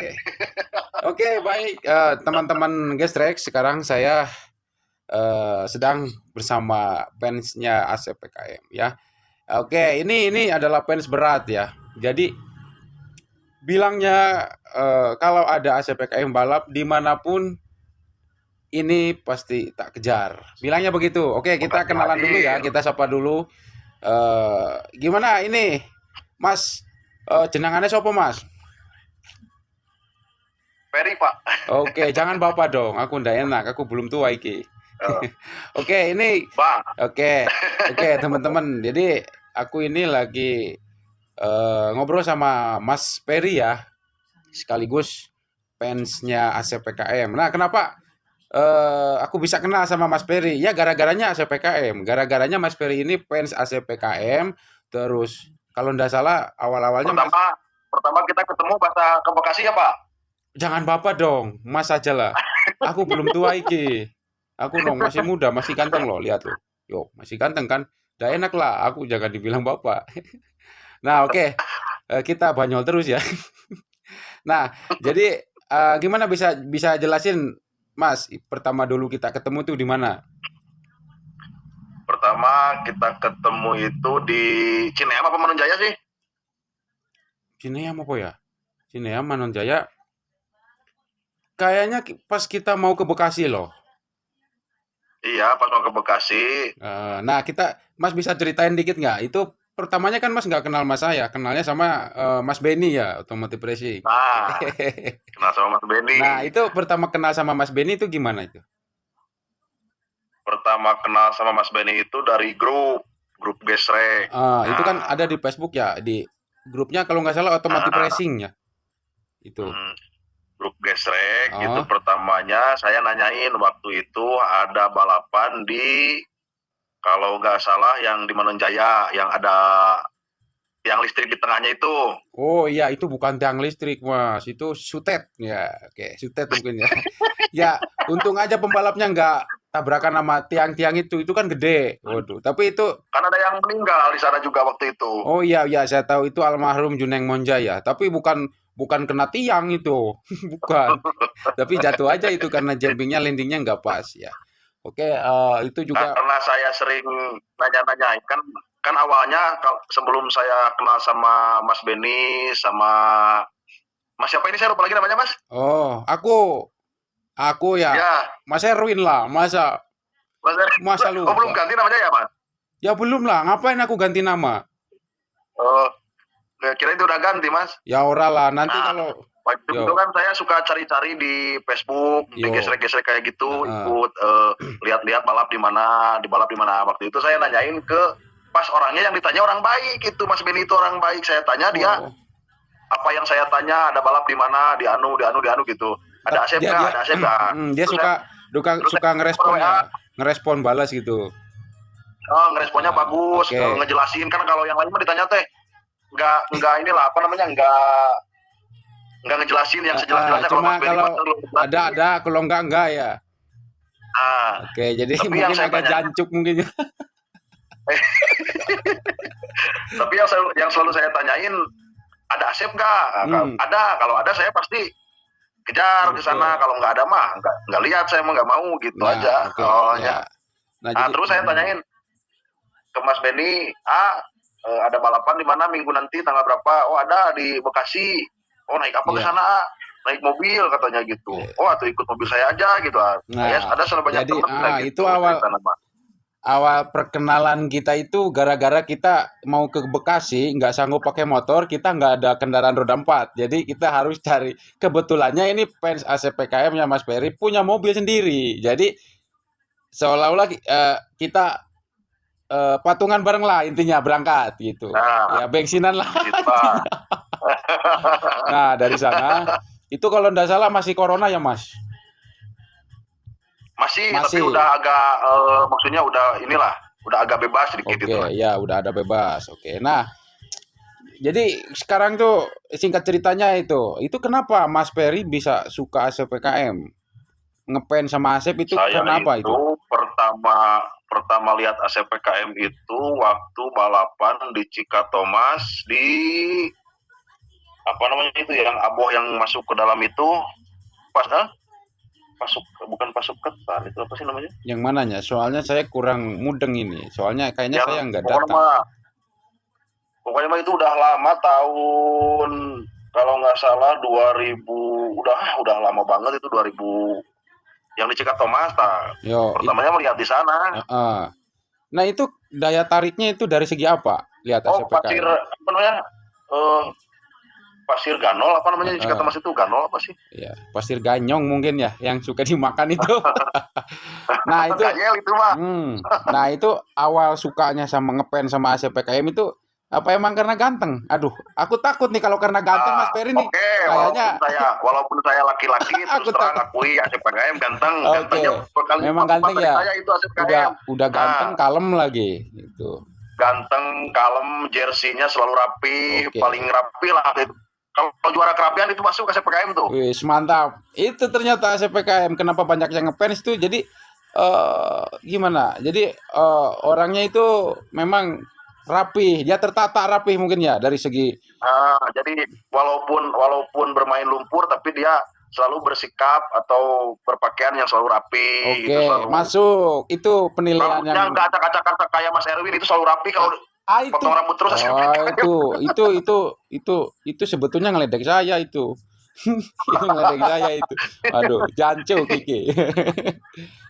Oke. Oke, baik, teman-teman Gestrek, sekarang saya sedang bersama fansnya ACPKM ya. Oke, ini adalah fans berat ya. Jadi bilangnya kalau ada ACPKM balap dimanapun ini pasti tak kejar. Bilangnya begitu. Oke, kita Makasih kenalan dulu ya. hadir. Kita sapa dulu. Gimana ini, Mas? Jenengannya siapa, Mas? Ferry, Pak. Oke, jangan bapak dong. Aku ndak enak. Aku belum tua iki. Eh, Oke, ini Bang, oke. Oke, teman-teman. Jadi aku ini lagi ngobrol sama Mas Peri ya, sekaligus fansnya ACPKM. Nah, kenapa aku bisa kenal sama Mas Peri? Ya gara-garanya ACPKM. Gara-garanya Mas Peri ini fans ACPKM. Terus kalau ndak salah awal-awalnya Mas, pertama pertama kita ketemu bahasa ke Bekasi ya, Pak? jangan bapak dong, Mas aja lah. Aku belum tua iki. Aku dong masih muda, masih ganteng loh, lihat loh. Yo, masih ganteng kan? Udah enak lah, aku jangan dibilang bapak. Nah, oke. Kita banyol terus ya. Nah, jadi gimana bisa bisa jelasin, Mas? Pertama dulu kita ketemu tuh di mana? Pertama kita ketemu itu di Cineam apa Manunjaya sih? Cineam apa ya? Cineam Manonjaya. Kayaknya pas kita mau ke Bekasi loh. Iya, pas mau ke Bekasi. Nah, Mas bisa ceritain dikit nggak? Itu pertamanya kan Mas nggak kenal Mas saya, kenalnya sama Mas Benny ya, Automotive Racing. Nah, kenal sama Mas Nah, Benny. itu pertama kenal sama Mas Benny itu gimana itu? Pertama kenal sama Mas Benny itu dari grup Gesrek. Itu kan Nah, ada di Facebook ya, di grupnya kalau nggak salah Automotive ah, Racing ya, itu. mm, grup Gesrek itu Oh, pertamanya saya nanyain waktu itu ada balapan di, kalau nggak salah yang di Manunjaya yang ada yang listrik di tengahnya itu. oh iya itu bukan tiang listrik Mas, itu sutet ya, oke sutet mungkin ya. Ya untung aja pembalapnya nggak tabrakan sama tiang-tiang itu kan gede. Waduh, tapi itu Kan ada yang meninggal di sana juga waktu itu. oh iya iya saya tahu itu almarhum Juneng Monja ya, tapi bukan bukan kena tiang itu, bukan. Tapi jatuh aja itu karena jumpingnya landingnya nggak pas ya. Oke, itu juga Karena saya sering nanya-nanya kan, kan awalnya sebelum saya kenal sama Mas Benny sama Mas siapa ini, saya lupa lagi namanya, Mas. oh aku ya Ya, Mas Erwin lah, masa Mas. masa Oh, belum lupa. ganti namanya ya, Mas? Ya belum lah, ngapain aku ganti nama? Oh, kira itu udah ganti, Mas. Ya ora lah, nanti Nah, kalau waktu yo itu kan saya suka cari-cari di Facebook, di yo gesrek-gesrek kayak gitu, heeh. ikut lihat-lihat balap di mana, di balap di mana. Waktu itu saya nanyain ke, pas orangnya yang ditanya orang baik itu, Mas Benny itu orang baik. Saya tanya dia, Oh, apa yang saya tanya, ada balap di mana, di anu, di anu, di anu gitu. Ada asep dia nggak? dia Ada asep nggak? dia Terus saya, terus suka saya ngerespon WA, ya, ngerespon balas gitu. ngeresponnya bagus, Oke. ngejelasin kan. Kalau yang lain mah ditanya teh nggak inilah apa namanya, nggak ngejelasin yang sejelas-jelasnya. Kalau Cuma Mas Benny kalau mah terlalu ngejelasin. ada kalau enggak ya. Nah, Oke, jadi tapi yang mungkin saya agak tanya, jancuk mungkin ya. tapi yang selalu saya tanyain, ada asep nggak? Hmm, Ada, kalau ada saya pasti kejar ke sana. oke. Kalau nggak ada mah nggak lihat, saya mah nggak mau gitu Nah, aja oke awalnya. ya. Nah, Nah, jadi terus saya tanyain ke Mas Benny, ada balapan di mana minggu nanti tanggal berapa? Oh, ada di Bekasi. Oh, naik apa ke ya. sana? Naik mobil katanya gitu. Oke. Oh, atau ikut mobil saya aja gitu. Saya Nah, ada banyak jadi temen kayak itu gitu cerita nama. awal perkenalan kita itu gara-gara kita mau ke Bekasi, nggak sanggup pakai motor, kita nggak ada kendaraan roda 4. Jadi kita harus cari. Kebetulannya ini fans ACPKM-nya Mas Ferry punya mobil sendiri. Jadi seolah-olah kita patungan bareng lah intinya berangkat gitu. Nah, Ya bensinan lah gitu intinya. lah. Nah dari sana itu kalau nggak salah masih corona ya Mas. Masih, tapi Masih. udah agak maksudnya udah inilah, udah agak bebas sedikit Oke, itulah. ya udah ada bebas. Oke. Nah, jadi sekarang tuh singkat ceritanya itu kenapa Mas Ferry bisa suka ACPKM? Ngepen sama Asep itu Saya karena apa itu itu? pertama pertama lihat ACPKM itu waktu balapan di Cikatomas di apa namanya itu yang aboh yang masuk ke dalam itu pas pasuk bukan pasukan itu apa sih namanya? Yang mananya? Soalnya saya kurang mudeng ini. Soalnya kayaknya Yang saya nggak pokoknya datang. mah itu udah lama tahun kalau nggak salah 2000 udah lama banget itu 2000 yang di Cikatomas Yo, pertamanya melihat di sana. nah itu daya tariknya itu dari segi apa? Lihat Oh, pasir ACPKM. apa namanya? Eh, pasir ganol apa namanya di Heeh. Cikatomas itu ganol apa sih? Ya, pasir ganyong mungkin ya yang suka dimakan itu. Nah, itu Ganyel itu mah. nah itu awal sukanya sama ngepen sama ACPKM itu apa emang karena ganteng? Aduh, aku takut nih kalau karena ganteng Mas Peri nih. Oke, Kayaknya walaupun saya laki-laki aku terus terang takut. akui Asep KM Oke. gantengnya berkali Memang lipat ganteng dari ya. saya itu Asep KM. Udah ganteng, Nah, kalem lagi gitu. ganteng, kalem, jersinya selalu rapi, Oke. paling rapi lah. Kalau juara kerapian itu masuk Asep KM tuh. Wih, mantap. Itu ternyata ACPKM. Kenapa banyak yang ngefans itu? Jadi gimana? Jadi orangnya itu memang rapi, dia tertata rapi mungkin ya dari segi. Jadi walaupun bermain lumpur tapi dia selalu bersikap atau berpakaian yang selalu rapi gitu, Oke, selalu masuk. Itu penilaian rambutnya yang nggak acak-acakan kayak Mas Erwin itu selalu rapi kalau itu. potong rambut terus Asep KM. Itu sebetulnya ngeledek saya itu. Itu ngeledek saya itu. Aduh, jancu Kiki.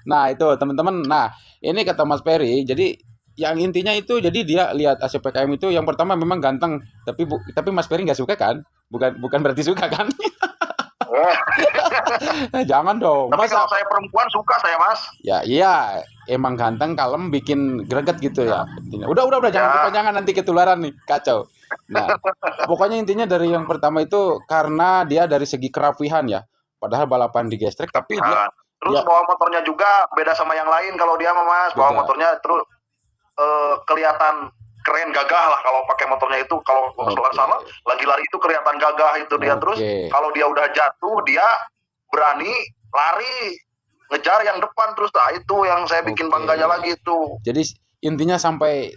Nah, itu teman-teman. Nah, ini kata Mas Peri, jadi yang intinya itu jadi dia lihat ACPKM itu yang pertama memang ganteng, tapi Mas Peri nggak suka kan? Bukan berarti suka kan? Jangan dong. Tapi Masa kalau saya perempuan suka saya Mas. ya iya, emang ganteng kalem bikin greget gitu ya. Intinya. Udah jangan Ya. kepanjangan nanti ketularan nih, kacau. Nah, pokoknya intinya dari yang pertama itu karena dia dari segi kerapihan ya. Padahal balapan di gestrek tapi Terus dia bawa motornya juga beda sama yang lain kalau dia mah Mas. Bawa beda. motornya terus kelihatan keren gagah lah kalau pakai motornya itu. Kalau salah lagi lari itu kelihatan gagah itu dia. Terus kalau dia udah jatuh dia berani lari ngejar yang depan terus. Nah itu yang saya bikin bangganya lagi itu. Jadi intinya sampai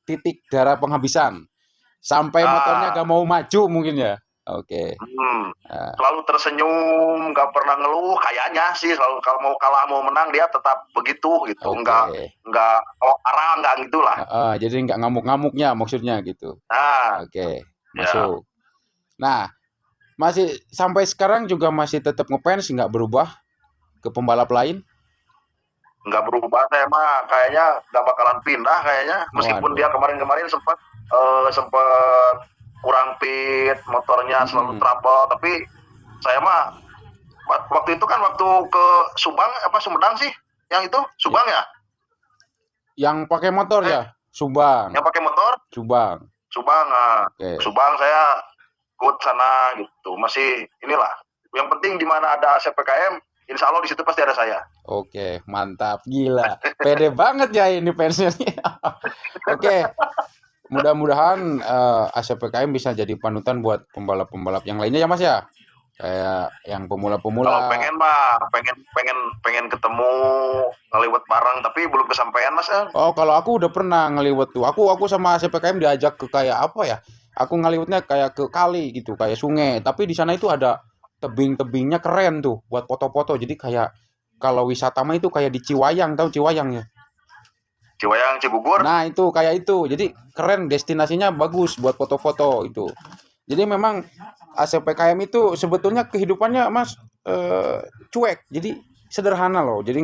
titik darah penghabisan. Sampai motornya gak mau maju mungkin ya. Oke. Selalu tersenyum, nggak pernah ngeluh kayaknya sih. Selalu kalau mau kalah mau menang dia tetap begitu gitu. Nggak arah nggak gitulah. Jadi nggak ngamuk-ngamuknya maksudnya gitu. Oke. Masuk. Nah, masih sampai sekarang juga masih tetap ngefans, nggak berubah ke pembalap lain? Nggak berubah, saya mah kayaknya nggak bakalan pindah kayaknya. Meskipun dia kemarin sempat kurang fit, motornya selalu trouble, tapi saya mah waktu itu kan waktu ke Subang apa Sumedang sih? Yang itu Subang ya? Yang pakai motor ya? Subang. Yang pakai motor? Subang. Subang saya ikut sana gitu. Masih inilah. Yang penting di mana ada ACPKM, insya Allah di situ pasti ada saya. Oke, mantap, gila, pede banget ya ini fansnya. Oke, mudah-mudahan ACPKM bisa jadi panutan buat pembalap-pembalap yang lainnya ya Mas ya. Kayak yang pemula-pemula. Kalau pengen ketemu ngeliwet bareng tapi belum kesampaian Mas. Oh, kalau aku udah pernah ngeliwet tuh. Aku sama ACPKM diajak ke kayak apa ya? Aku ngeliwetnya kayak ke kali gitu, kayak sungai. Tapi di sana itu ada tebing-tebingnya keren tuh buat foto-foto. Jadi kayak kalau wisata mah itu kayak di Ciwayang, tahu Ciwayang ya? Ciwayang, Cibubur. Nah, itu kayak itu. Jadi keren, destinasinya bagus buat foto-foto itu. Jadi memang ACPKM itu sebetulnya kehidupannya Mas cuek. Jadi sederhana loh. Jadi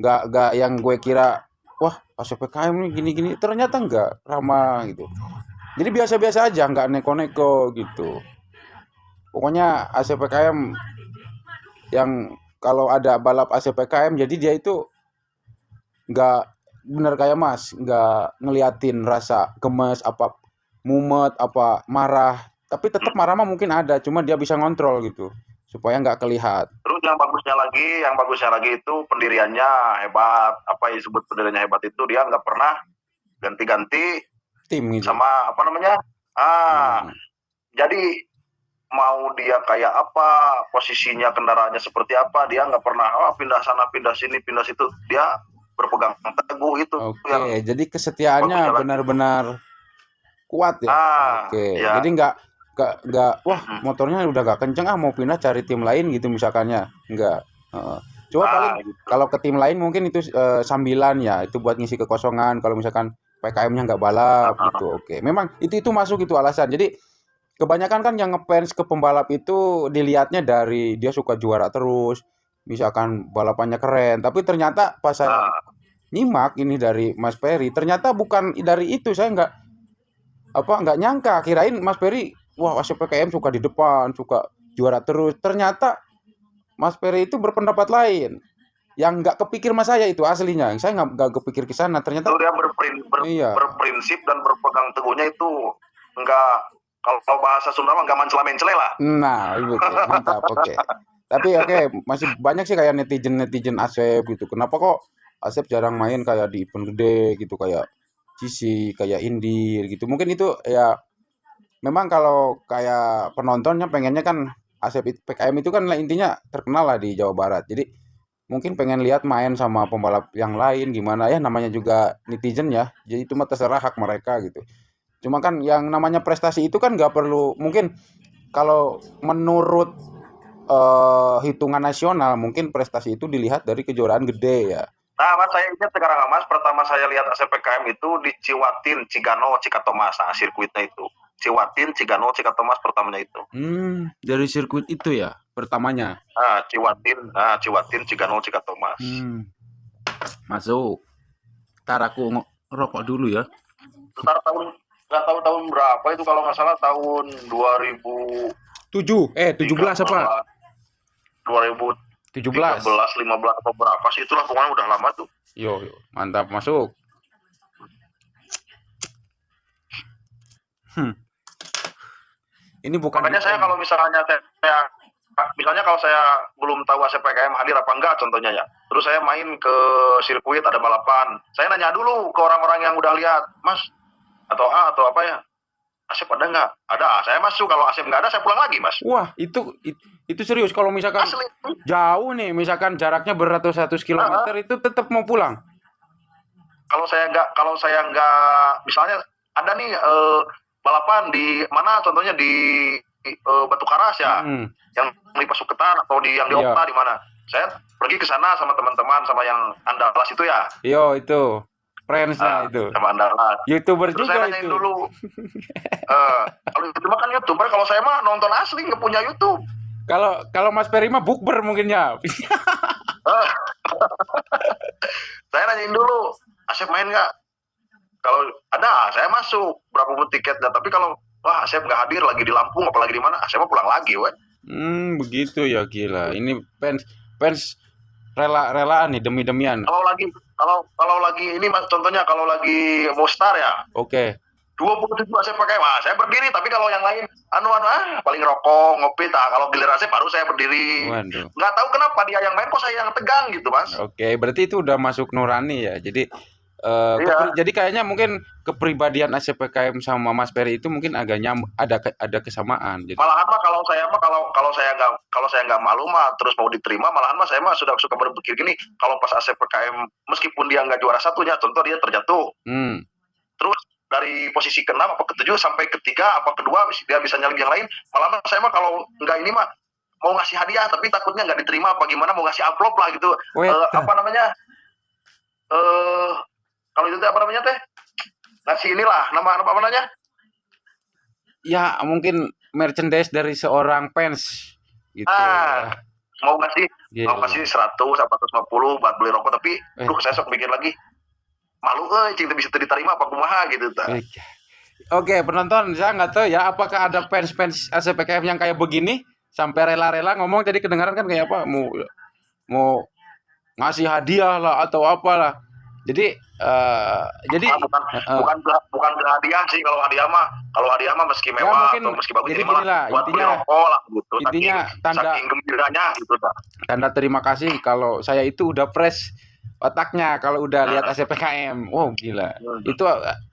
nggak yang gue kira wah ACPKM nih gini-gini. Ternyata nggak ramah gitu. Jadi biasa-biasa aja, nggak neko-neko gitu. Pokoknya ACPKM yang kalau ada balap ACPKM jadi dia itu nggak bener kayak Mas, nggak ngeliatin rasa gemes apa mumet apa marah, tapi tetap marah mah mungkin ada, cuma dia bisa ngontrol gitu supaya nggak kelihat. Terus yang bagusnya lagi itu pendiriannya hebat. Apa disebut pendiriannya hebat itu dia nggak pernah ganti-ganti tim gitu. Sama apa namanya jadi mau dia kayak apa, posisinya kendaraannya seperti apa, dia nggak pernah pindah sana pindah sini pindah situ, dia berpegang teguh itu. Jadi kesetiaannya benar-benar kuat ya. Jadi nggak wah motornya udah gak kenceng mau pindah cari tim lain gitu misalkannya, nggak. Coba paling gitu. kalau ke tim lain mungkin itu sambilan ya, itu buat ngisi kekosongan kalau misalkan PKM-nya nggak balap gitu. Oke, memang itu masuk itu alasan. Jadi kebanyakan kan yang ngefans ke pembalap itu dilihatnya dari dia suka juara terus, misalkan balapannya keren, tapi ternyata pas saya nyimak ini dari Mas Peri, ternyata bukan dari itu. Saya nggak nyangka, kirain Mas Peri wah ASPKM suka di depan, suka juara terus. Ternyata Mas Peri itu berpendapat lain. Yang nggak kepikir mas saya itu aslinya. Saya nggak kepikir ke sana. Ternyata itu dia berprinsip dan berpegang teguhnya itu nggak, kalau bahasa Sunda mah nggak mencela-mencela lah. Nah, itu mantap. Oke. Tapi masih banyak sih kayak netizen Asep gitu. Kenapa kok Asep jarang main kayak di event gede gitu, kayak GC, kayak Indy gitu. Mungkin itu ya memang kalau kayak penontonnya pengennya kan Asep PKM itu kan intinya terkenal lah di Jawa Barat. Jadi mungkin pengen lihat main sama pembalap yang lain gimana ya, namanya juga netizen ya. Jadi itu mah terserah hak mereka gitu. Cuma kan yang namanya prestasi itu kan nggak perlu, mungkin kalau menurut hitungan nasional mungkin prestasi itu dilihat dari kejuaraan gede ya. Nah, Mas, saya ingat sekarang, Mas, pertama saya lihat ASPKM itu di Ciwatin, Cigano, Cikatomas, sirkuitnya itu. Ciwatin, Cigano, Cikatomas pertamanya itu. Dari sirkuit itu ya pertamanya. Ciwatin, Cigano, Cikatomas. Masuk. Ntar aku ngerokok dulu ya. Ntar nggak tahu tahun berapa itu, kalau nggak salah tahun 17 apa? 2017, 15 atau berapa sih, itulah pokoknya udah lama tuh. Yo, mantap, masuk. Ini bukan. Makanya saya kalau misalnya kalau saya belum tahu ASPKM hadir apa enggak contohnya ya, terus saya main ke sirkuit ada balapan, saya nanya dulu ke orang-orang yang udah lihat, Mas atau apa ya, Asep ada nggak? Ada, saya masuk. Kalau Asep nggak ada, saya pulang lagi, Mas. Wah, itu serius. Kalau misalkan asli jauh nih, misalkan jaraknya beratus-ratus kilometer, itu tetap mau pulang. Kalau saya nggak, misalnya ada nih balapan di mana, contohnya di Batu Karas ya, yang di Pasuketan atau yang di Okta di mana, saya pergi ke sana sama teman-teman, sama yang Andalas itu ya. Yo, itu. Friends-nya itu. Sama Andalas. YouTuber terus juga saya nanyain itu. Dulu. Kalau itu mah kan YouTuber, kalau saya mah nonton asli, nggak punya YouTube. Kalau Mas Peri mah bukber mungkin ya. Saya nanyain dulu, Asep main nggak? Kalau ada, saya masuk. Berapa pun tiketnya. Tapi kalau Asep nggak hadir, lagi di Lampung, apalagi di mana, Asep mah pulang lagi, weh. Begitu ya, gila. Ini fans rela-relaan nih, demi-demian. Kalau lagi ini, contohnya kalau lagi Mostar ya. Oke. 27 saya pakai, saya berdiri. Tapi kalau yang lain paling rokok, ngopi, kalau giliran saya baru saya berdiri. Waduh. Nggak tahu kenapa dia yang main, kok saya yang tegang gitu, Mas. Oke, berarti itu udah masuk nurani ya. Jadi jadi kayaknya mungkin kepribadian ASPKM sama Mas Peri itu mungkin agaknya ada kesamaan. Jadi malahan mah kalau saya nggak malu mah terus mau diterima, malahan mah saya mah sudah suka berpikir gini, kalau pas ASPKM meskipun dia nggak juara satunya, contoh dia terjatuh, terus dari posisi ke-6 apa ke-7 sampai ke-3 apa ke-2 dia bisa nyalip yang lain, malahan saya mah kalau nggak ini mah mau ngasih hadiah tapi takutnya nggak diterima apa gimana, mau ngasih amplop lah gitu. Apa namanya, kalau itu apa namanya teh, ngasih inilah nama apa namanya ya, mungkin merchandise dari seorang fans gitu. Mau ngasih 100 apa 150 buat beli rokok, tapi saya sok bikin lagi malu, cinta bisa diterima apa kumaha gitu. Oke, penonton, saya nggak tahu ya apakah ada fans ASPKM yang kayak begini sampai rela-rela ngomong, jadi kedengaran kan kayak apa, mau ngasih hadiah lah atau apalah. Jadi bukan hadiah sih. Kalau hadiah mah meski mewah atau meski bagus, jadi inilah intinya rokok lah gitu. Intinya saking gembiranya gitu dah. Tanda terima kasih kalau saya itu udah fresh otaknya kalau udah lihat ASPKM. Wow, gila. Itu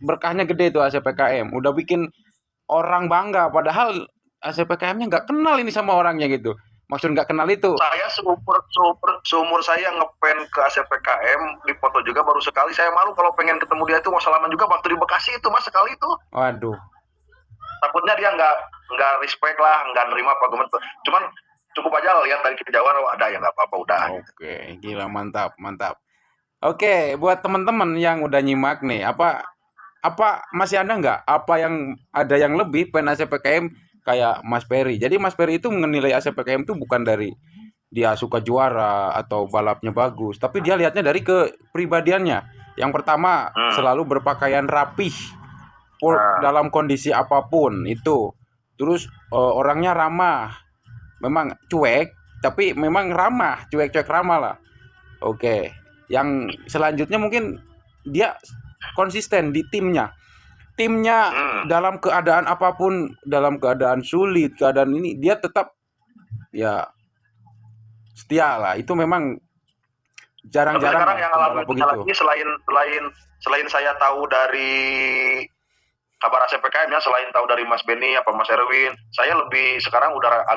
berkahnya gede tuh ASPKM. Udah bikin orang bangga, padahal ASPKM-nya nggak kenal ini sama orangnya gitu. Maksud nggak kenal itu. Saya seumur saya ngepen ke ASPKM, di foto juga baru sekali. Saya malu kalau pengen ketemu dia itu, mau salaman juga waktu di Bekasi itu, Mas, sekali itu. Waduh. Takutnya dia nggak respect lah, nggak nerima apa gimana. Cuman cukup aja lihat dari kejauhan, oh ada ya nggak apa-apa udah. Oke, gila mantap. Oke, buat teman-teman yang udah nyimak nih, apa masih ada nggak ada yang lebih pen ACPKM kayak Mas Peri. Jadi Mas Peri itu menilai ACPKM itu bukan dari dia suka juara atau balapnya bagus, tapi dia lihatnya dari kepribadiannya. Yang pertama, selalu berpakaian rapih dalam kondisi apapun itu. Terus orangnya ramah. Memang cuek, tapi memang ramah, cuek-cuek ramah lah. Oke. Yang selanjutnya mungkin dia konsisten di timnya. Dalam keadaan apapun, dalam keadaan sulit, keadaan ini dia tetap ya setia lah. Itu memang jarang-jarang. Sekarang yang alami lagi selain saya tahu dari kabar ACPKM ya, selain tahu dari Mas Benny apa Mas Erwin, saya lebih sekarang udah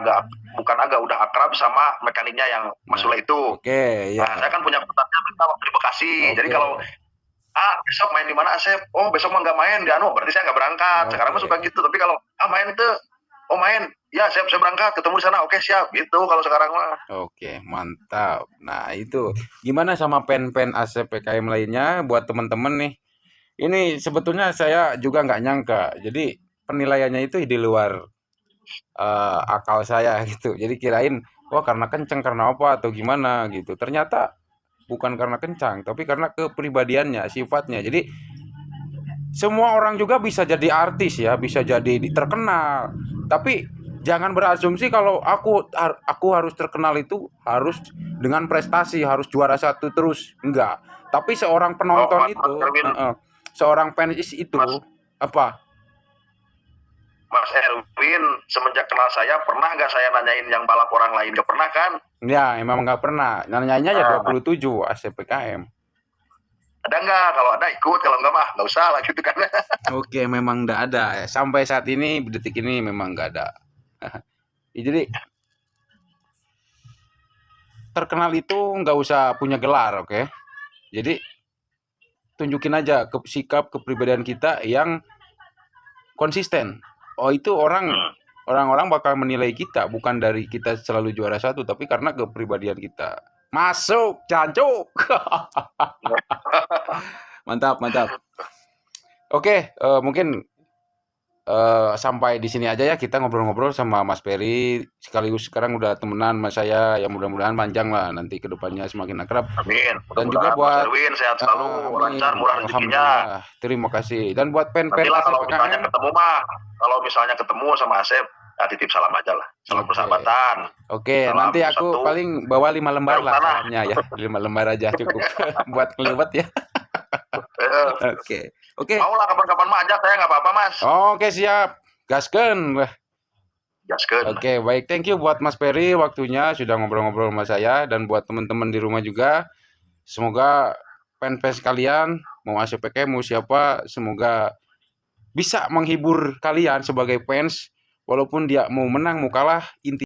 udah akrab sama mekaniknya yang Mas Sule itu. Oke, ya. Nah, saya kan punya pertanyaan waktu di Bekasi. Jadi kalau besok main di mana Asep? Oh besok mah nggak main di berarti saya nggak berangkat. Sekarang mah suka gitu. Tapi kalau main itu, main, ya saya berangkat, ketemu di sana. Oke siap, gitu kalau sekarang mah. Oke, mantap. Nah itu gimana sama pen-pen ACPKM lainnya buat teman-teman nih? Ini sebetulnya saya juga nggak nyangka. Jadi penilaiannya itu di luar akal saya gitu. Jadi kirain, wah karena kenceng, karena apa atau gimana gitu. Ternyata bukan karena kencang, tapi karena kepribadiannya, sifatnya. Jadi semua orang juga bisa jadi artis ya, bisa jadi terkenal. Tapi jangan berasumsi kalau aku harus terkenal itu harus dengan prestasi, harus juara 1 terus. Enggak. Tapi seorang penonton seorang fans itu apa? Mas Erwin semenjak kenal saya pernah nggak saya nanyain yang balap orang lain? Nggak pernah kan? Ya emang nggak pernah. Nanyanya ya 27 ACPKM. Ada nggak? Kalau ada ikut, kalau nggak mah nggak usah lah gitu kan. Oke, memang nggak ada. Sampai saat ini, detik ini memang nggak ada. Jadi terkenal itu nggak usah punya gelar, oke? Jadi tunjukin aja sikap kepribadian kita yang konsisten. Oh itu orang-orang bakal menilai kita bukan dari kita selalu juara 1, tapi karena kepribadian kita. Masuk, cancuk. Mantap. Oke, mungkin sampai di sini aja ya, kita ngobrol-ngobrol sama Mas Peri. Sekaligus sekarang udah temenan sama saya, ya mudah-mudahan panjang lah nanti kedepannya semakin akrab. Amin. Dan juga buat Mas Erwin sehat selalu, lancar, murah rezekinya. Terima kasih. Dan buat pen-pen kalau misalnya ketemu sama Asep, titip salam aja lah. Salam persahabatan. Oke, nanti aku paling bawa 5 lembar lah salamnya ya. 5 lembar aja cukup buat kelibet ya. Oke. Mau lah kapan-kapan mah aja, saya nggak apa-apa Mas. Oke siap, gaskeun. Oke, baik, thank you buat Mas Peri waktunya sudah ngobrol-ngobrol sama saya, dan buat teman-teman di rumah juga. Semoga fans kalian mau ACPK mau siapa, semoga bisa menghibur kalian sebagai fans, walaupun dia mau menang mau kalah, inti